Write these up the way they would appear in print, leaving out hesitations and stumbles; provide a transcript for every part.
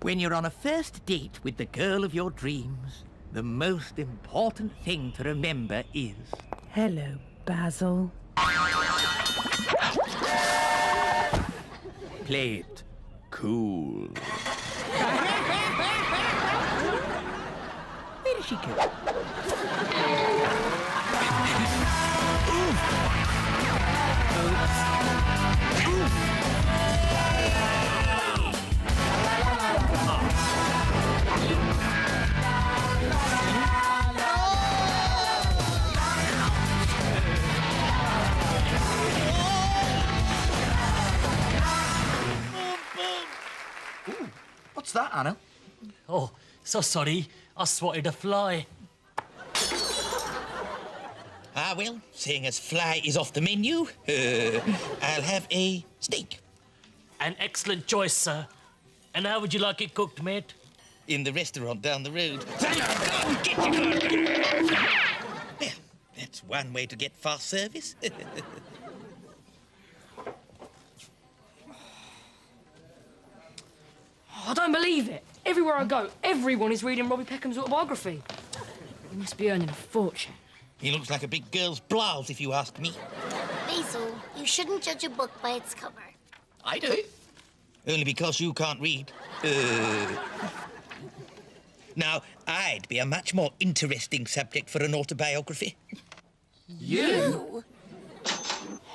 When you're on a first date with the girl of your dreams, the most important thing to remember is... Hello, Basil. Play it cool. Where did she go? What's that, Anna? Oh, so sorry. I swatted a fly. Ah, well, seeing as fly is off the menu, I'll have a steak. An excellent choice, sir. And how would you like it cooked, mate? In the restaurant down the road. Well, that's one way to get fast service. I don't believe it. Everywhere I go, everyone is reading Robbie Peckham's autobiography. He must be earning a fortune. He looks like a big girl's blouse, if you ask me. Basil, you shouldn't judge a book by its cover. I do. Only because you can't read. Now, I'd be a much more interesting subject for an autobiography. You?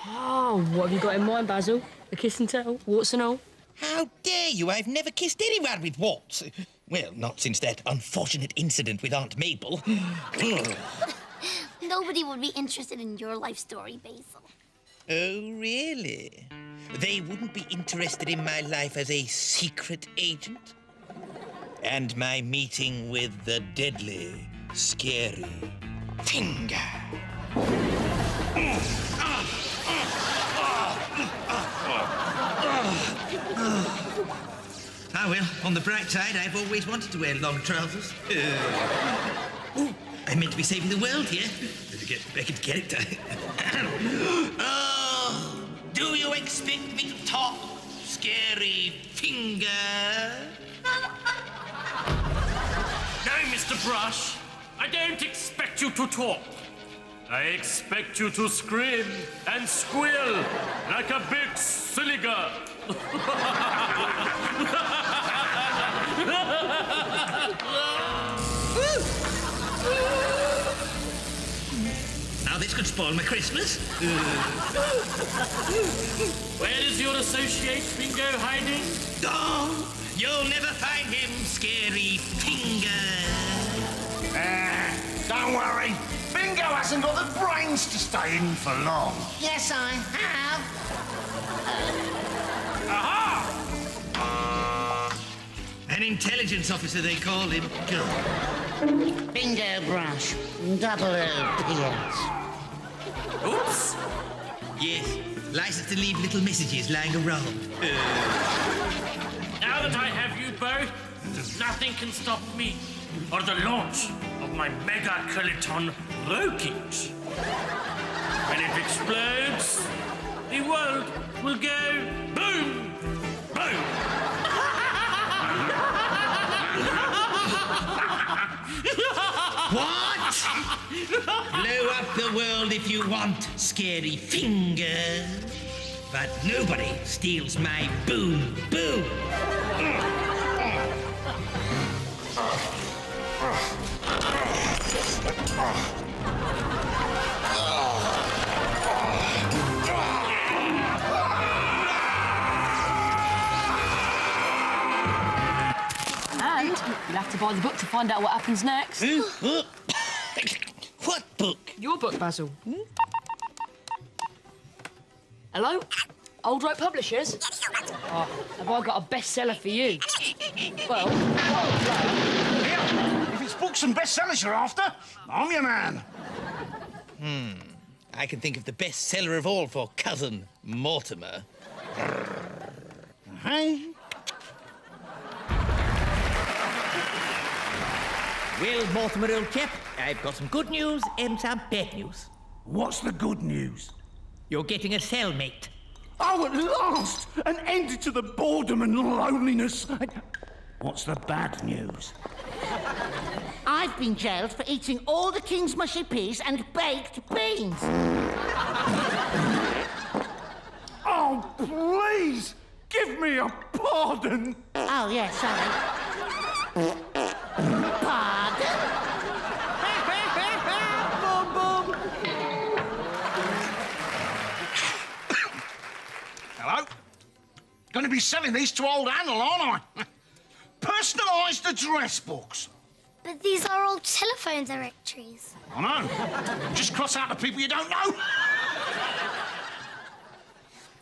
Oh, what have you got in mind, Basil? A kiss and tell, warts and all? How dare you? I've never kissed anyone with warts. Well, not since that unfortunate incident with Aunt Mabel. Nobody would be interested in your life story, Basil. Oh, really? They wouldn't be interested in my life as a secret agent? And my meeting with the deadly, scary finger. Ah, well, on the bright side, I've always wanted to wear long trousers. I'm meant to be saving the world here. Better get back into character. Oh, do you expect me to talk, scary finger? No, Mr. Brush. I don't expect you to talk. I expect you to scream and squeal like a big silly girl. Now, this could spoil my Christmas. Where is your associate Bingo hiding? Oh, you'll never find him, scary finger. Don't worry. Bingo hasn't got the brains to stay in for long. Yes, I have. Aha! An intelligence officer, they call him. Bingo brush. Double OPS. Oops! Yes, license to leave little messages lying around. Now that I have you both, nothing can stop me or the launch of my mega-kiloton rocket. When it explodes, the world will go boom, boom. What? Blow up the world if you want, scary finger. But nobody steals my boom, boom. And you'll have to buy the book to find out what happens next. What book? Your book, Basil. Hello? Old Rope Publishers? Oh, have I got a bestseller for you? Well, Here, if it's books and bestsellers you're after, I'm your man. I can think of the best seller of all for Cousin Mortimer. Hey? Well, Mortimer, old chap, I've got some good news and some bad news. What's the good news? You're getting a cellmate. Oh, at last! An end to the boredom and loneliness. What's the bad news? I've been jailed for eating all the king's mushy peas and baked beans. Oh, please! Give me a pardon! Oh, yeah, sorry. Pardon? Boom, boom. Hello? Going to be selling these to old Annal, aren't I? Personalised address books. But these are all telephone directories. I know. Just cross out the people you don't know.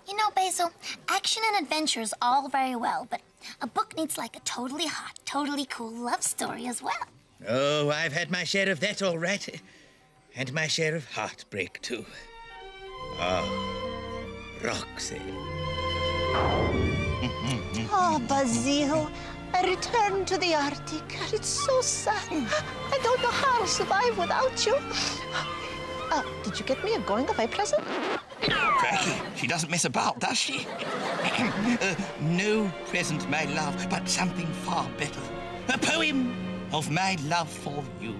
You know, Basil, action and adventure is all very well, but a book needs like a totally hot, totally cool love story as well. Oh, I've had my share of that all right. And my share of heartbreak, too. Ah, Roxy. Oh, Basil, I returned to the Arctic. It's so sad. I don't know how to survive without you. Did you get me a going-away present? Cracky, she doesn't mess about, does she? No present, my love, but something far better. A poem of my love for you.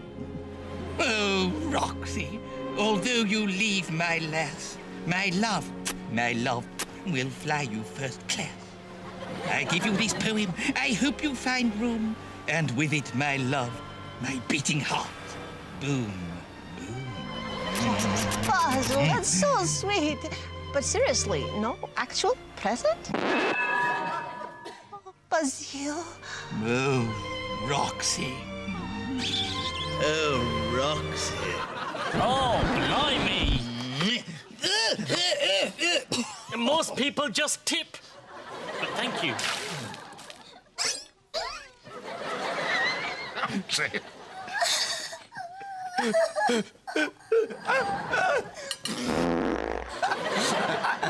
Oh, Roxy, although you leave my lass, my love will fly you first class. I give you this poem, I hope you find room, and with it, my love, my beating heart. Boom, boom. Basil, that's so sweet. But seriously, no actual present? Oh, Basil. Oh, Roxy. Oh, Roxy. Oh, blimey! Most people just tip. But thank you.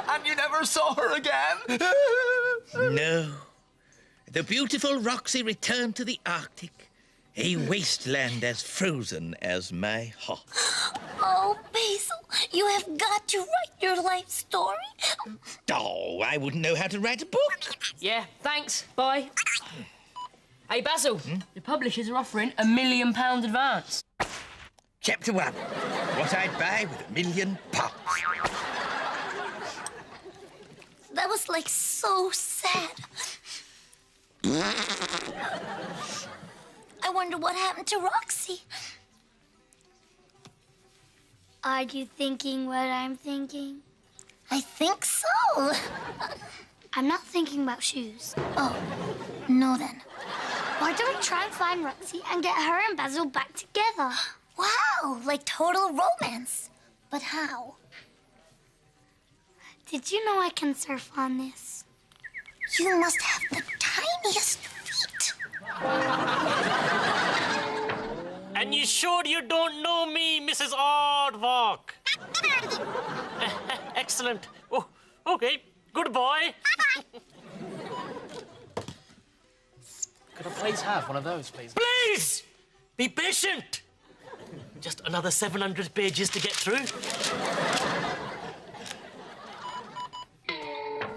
And you never saw her again? No. The beautiful Roxy returned to the Arctic, a wasteland as frozen as my heart. Oh, Basil, you have got to write your life story. Oh, I wouldn't know how to write a book. Yeah, thanks. Bye. Hey, Basil, the publishers are offering £1 million advance. Chapter 1. What I'd buy with £1 million. That was like so sad. I wonder what happened to Roxy. Are you thinking what I'm thinking? I think so. I'm not thinking about shoes. Oh, no then. Why don't we try and find Roxy and get her and Basil back together? Wow, like total romance. But how? Did you know I can surf on this? You must have the tiniest feet. And you sure you don't know me, Mrs. Aardvark? Excellent. Oh, okay. Goodbye. Could I please have one of those, please? Please! Be patient. Just another 700 pages to get through.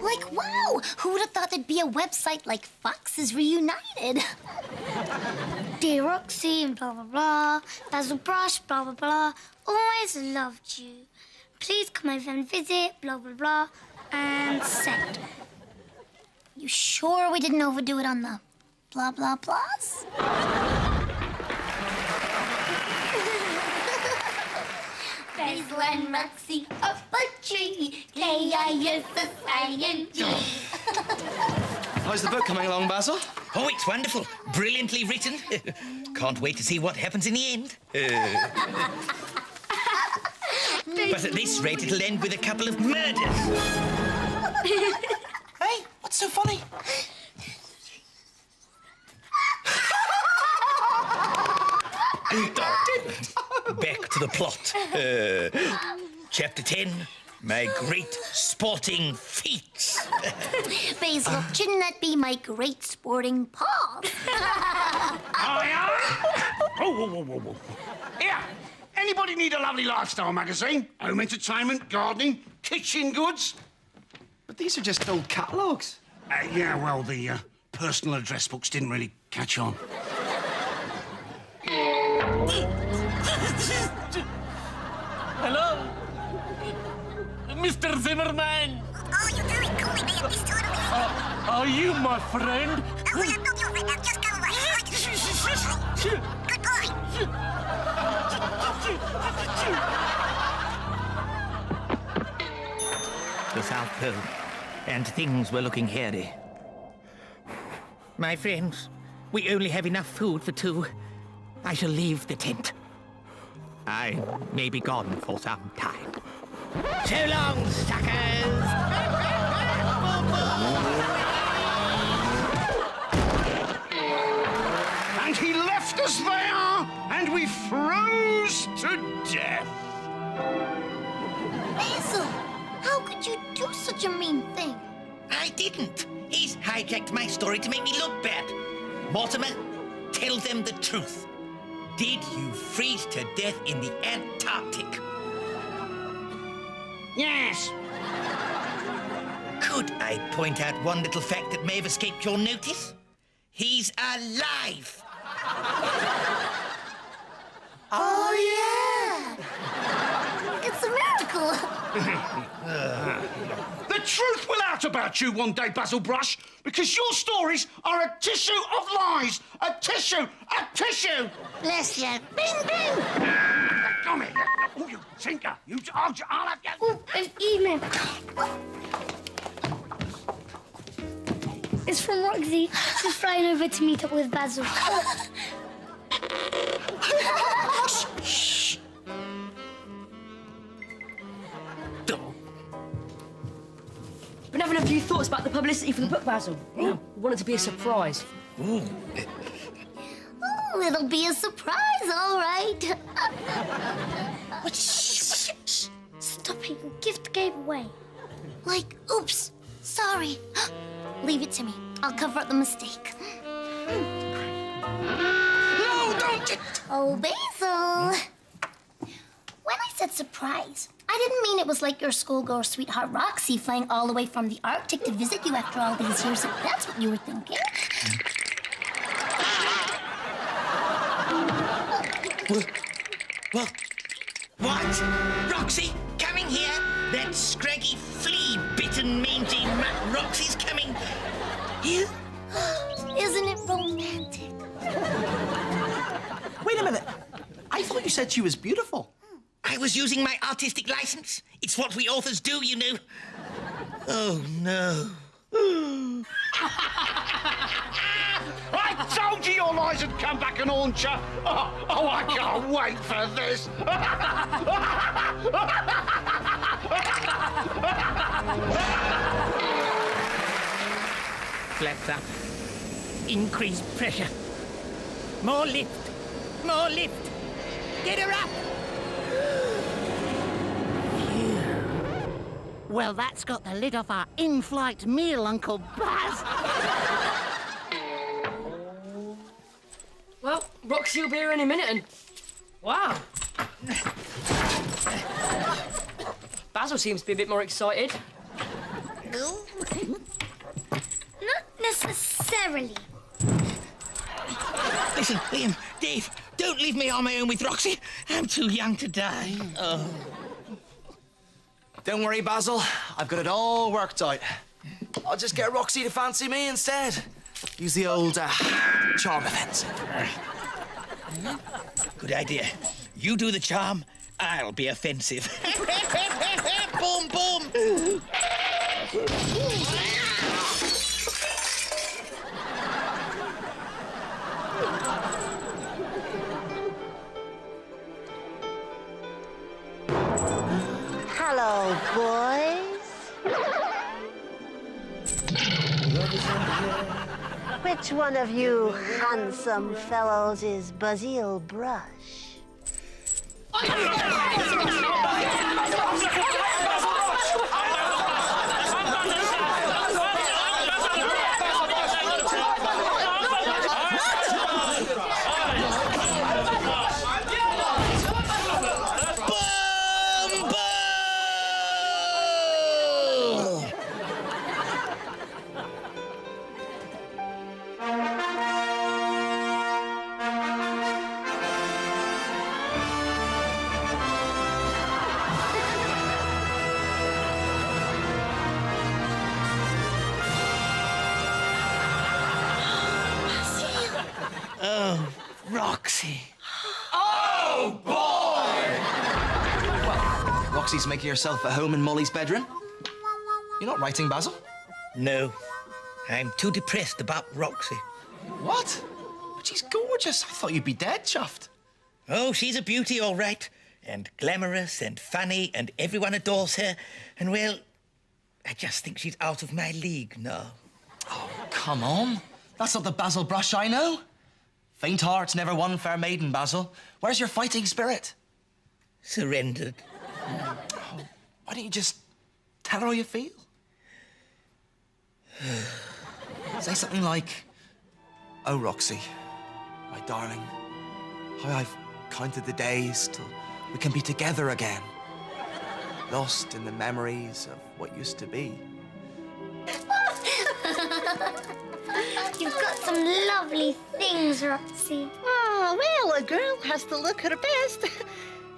Like, wow! Who would have thought there'd be a website like Foxes Reunited? Dear Roxy, and blah, blah, blah. Basil Brush, blah, blah, blah. Always loved you. Please come over and visit, blah, blah, blah. And send. You sure we didn't overdo it on the blah, blah, blahs? Basil and Roxy up a tree. K-I-S-S-I-N-G. How's the book coming along, Basil? Oh, it's wonderful. Brilliantly written. Can't wait to see what happens in the end. But at this rate, it'll end with a couple of murders. Hey, what's so funny? Back to the plot. Chapter 10. My great sporting feats. Basil, shouldn't that be my great sporting paws? Whoa. Here, anybody need a lovely lifestyle magazine? Home entertainment, gardening, kitchen goods? But these are just old catalogues. Yeah, well, the personal address books didn't really catch on. Hello? Mr. Zimmerman? Oh, you do it coolly, man. It's totally... Are you my friend? Oh, I'm not your friend. I'm just going away. Good boy. The South Pole, and things were looking hairy. My friends, we only have enough food for two. I shall leave the tent. I may be gone for some time. So long, suckers! And he left us there, and we froze to death. Basil, how could you do such a mean thing? I didn't. He's hijacked my story to make me look bad. Mortimer, tell them the truth. Did you freeze to death in the Antarctic? Yes. Could I point out one little fact that may have escaped your notice? He's alive. Oh, yeah! It's a miracle. The truth will out about you one day, Basil Brush, because your stories are a tissue of lies. A tissue! Bless you. Bing, bing! Come here. Oh, you tinker. I'll have you. Oh, an email. It's from Roxy. She's flying over to meet up with Basil. Shh. Been having a few thoughts about the publicity for the book, Basil. We want it to be a surprise. Oh, it'll be a surprise, all right. Shh. Stop it. Your gift gave away. Like, oops, sorry. Leave it to me. I'll cover up the mistake. No, don't. Oh, Basil. When I said surprise, I didn't mean it was like your schoolgirl sweetheart Roxy flying all the way from the Arctic to visit you after all these years. If that's what you were thinking. What? Roxy, coming here? That scraggy, flea-bitten, mangy mutt Roxy's coming here? Isn't it romantic? Wait a minute. I thought you said she was beautiful. I was using my artistic license. It's what we authors do, you know. Oh, no. I told you your lies would come back and haunt you. Oh, I can't wait for this. Flaps up. Increased pressure. More lift. More lift. Get her up. Well, that's got the lid off our in-flight meal, Uncle Baz. Well, Roxy will be here any minute and... Wow. Basil seems to be a bit more excited. Not necessarily. Listen, Liam, Dave, don't leave me on my own with Roxy. I'm too young to die. Oh. Don't worry, Basil. I've got it all worked out. I'll just get Roxy to fancy me instead. Use the old charm offensive. Good idea. You do the charm, I'll be offensive. Boom, boom. Hello, boys. Which one of you handsome fellows is Basil Brush? Oh, Roxy. Oh, boy! Well, Roxy's making herself at home in Molly's bedroom. You're not writing, Basil? No, I'm too depressed about Roxy. What? But she's gorgeous. I thought you'd be dead chuffed. Oh, she's a beauty, all right. And glamorous and funny, and everyone adores her. And, well, I just think she's out of my league now. Oh, come on. That's not the Basil Brush I know. Faint hearts never won fair maiden, Basil. Where's your fighting spirit? Surrendered. Oh, why don't you just tell her how you feel? Say something like, "Oh, Roxy, my darling, how I've counted the days till we can be together again, lost in the memories of what used to be." You've got some lovely things, Roxy. Oh, well, a girl has to look her best.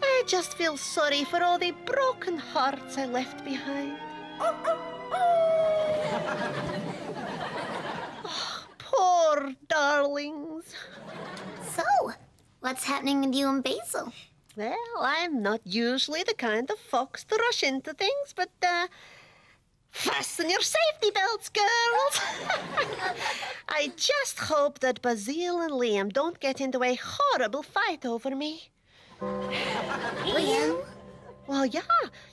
I just feel sorry for all the broken hearts I left behind. Oh, poor darlings. So, what's happening with you and Basil? Well, I'm not usually the kind of fox to rush into things, but, fasten your safety belts, girls. I just hope that Basil and Liam don't get into a horrible fight over me. Liam? Well, yeah,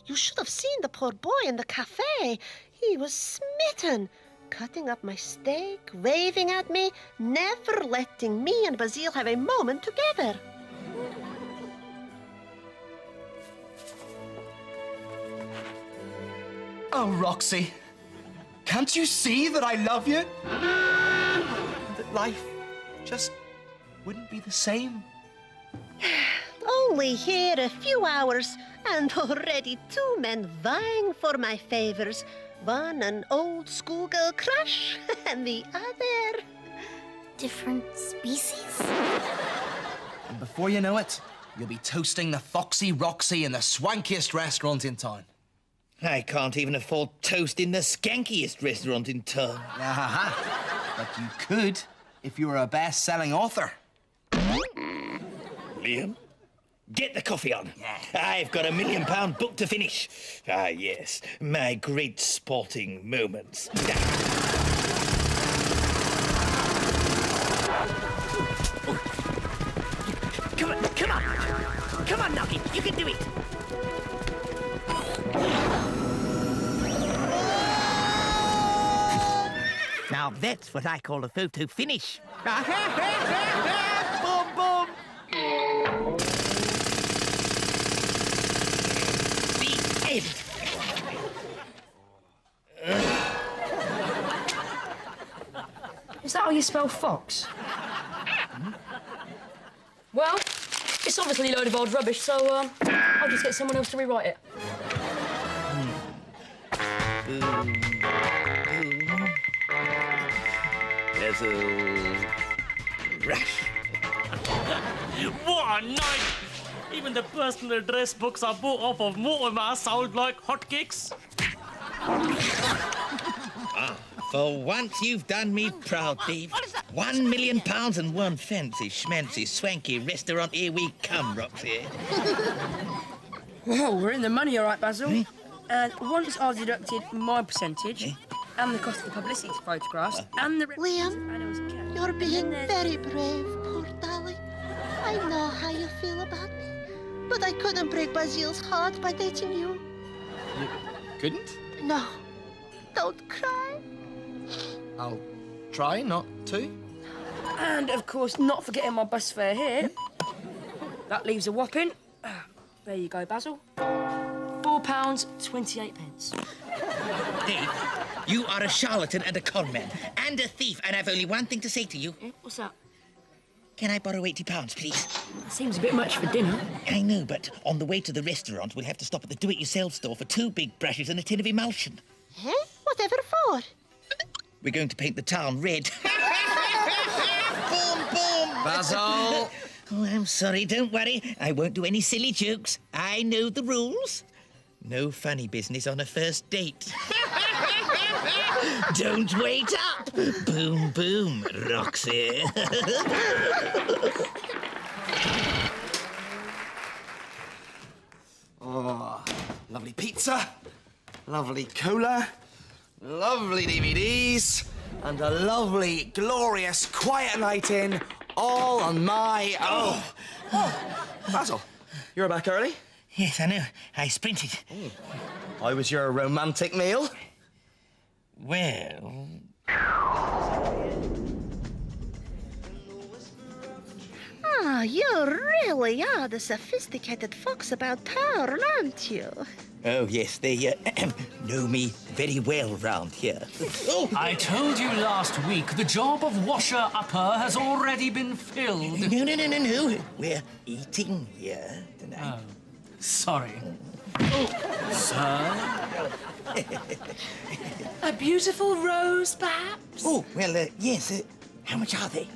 you should have seen the poor boy in the cafe. He was smitten, cutting up my steak, waving at me, never letting me and Basil have a moment together. Oh, Roxy, can't you see that I love you? That life just wouldn't be the same. Only here a few hours, and already two men vying for my favors. One an old schoolgirl crush, and the other... Different species? And before you know it, you'll be toasting the Foxy Roxy in the swankiest restaurant in town. I can't even afford toast in the skankiest restaurant in town. But you could if you were a best-selling author. Liam, get the coffee on. Yeah. I've got £1 million book to finish. Ah, yes, my great sporting moments. Come on, come on! Come on, Nugget, you can do it! Now that's what I call a photo finish. Boom, boom! The end. Is that how you spell fox? Well, it's obviously a load of old rubbish, so I'll just get someone else to rewrite it. There's a rush. What a night! Even the personal address books I bought off of Mortimer sound like hotcakes. For once you've done me proud, Dave. £1 million and one fancy schmancy swanky restaurant. Here we come, Roxy. Whoa, we're in the money, all right, Basil. And once I've deducted my percentage, and the cost of the publicity photographs, and the... Liam, you're being very brave, poor darling. I know how you feel about me, but I couldn't break Basil's heart by dating you. You couldn't? No, don't cry. I'll try not to. And, of course, not forgetting my bus fare here. That leaves a whopping... there you go, Basil. £4.28. Dave, you are a charlatan and a conman and a thief, and I've only one thing to say to you. What's that? Can I borrow £80, please? Seems a bit much for dinner. I know, but on the way to the restaurant, we'll have to stop at the do-it-yourself store for 2 big brushes and a tin of emulsion. Huh? Whatever for? We're going to paint the town red. Boom, boom! Basil! Oh, I'm sorry, don't worry. I won't do any silly jokes. I know the rules. No funny business on a first date. Don't wait up. Boom, boom, Roxy. Oh, lovely pizza, lovely cola, lovely DVDs, and a lovely, glorious, quiet night in, all on my own. Oh, Basil, you're back early? Yes, I know. I sprinted. How was your romantic meal? Well... Ah, you really are the sophisticated fox about town, aren't you? Oh, yes, they know me very well round here. Oh! I told you last week the job of washer-upper has already been filled. No. We're eating here tonight. Oh, sorry. Oh, sir? A beautiful rose, perhaps? Oh, well, yes. How much are they?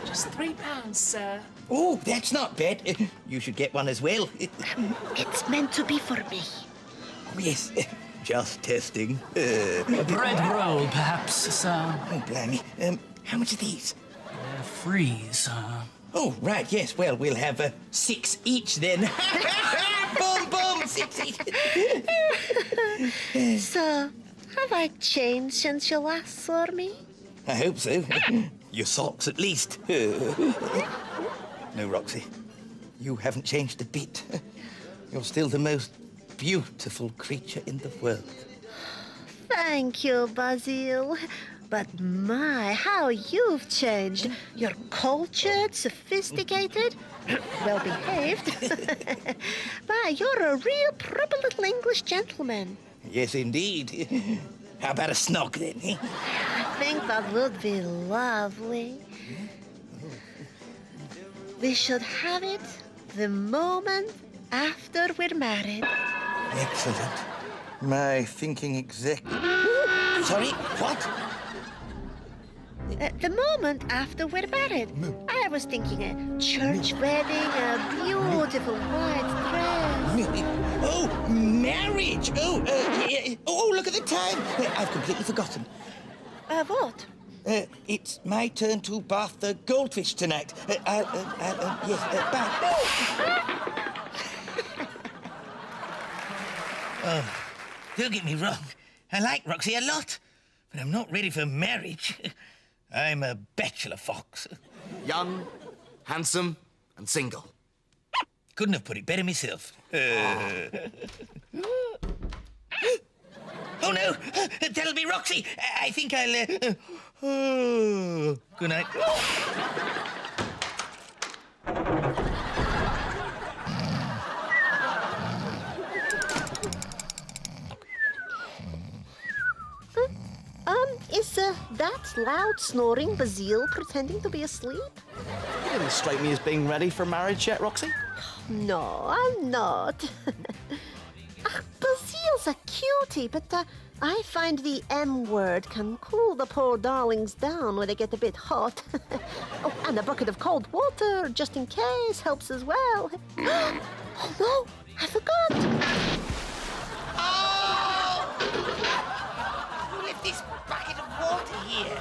Just £3, sir. Oh, that's not bad. You should get one as well. It's meant to be for me. Oh, yes. Just testing. A bread roll, perhaps, sir? Oh, blimey. How much are these? Free, sir. Oh, right, yes. Well, we'll have 6 each then. Boom, boom, 6 each. So, have I changed since you last saw me? I hope so. Your socks, at least. No, Roxy. You haven't changed a bit. You're still the most beautiful creature in the world. Thank you, Basil. But my, how you've changed. You're cultured, sophisticated, well-behaved. My, you're a real proper little English gentleman. Yes, indeed. How about a snog, then? I think that would be lovely. We should have it the moment after we're married. Excellent. My thinking exactly. Sorry, what? The moment after we're married. I was thinking a church wedding, a beautiful white dress. Oh, marriage! Oh, look at the time. I've completely forgotten. What? It's my turn to bath the goldfish tonight. Yes, bye. Oh, don't get me wrong. I like Roxy a lot, but I'm not ready for marriage. I'm a bachelor fox. Young, handsome, and single. Couldn't have put it better myself. Oh, no! That'll be Roxy! I think I'll... Oh, good night. Is that loud snoring Basil pretending to be asleep? You didn't strike me as being ready for marriage yet, Roxy. No, I'm not. Basil's a cutie, but I find the M word can cool the poor darlings down when they get a bit hot. Oh, and a bucket of cold water, just in case, helps as well. Oh, no, I forgot. Oh! Who left this bucket of water here?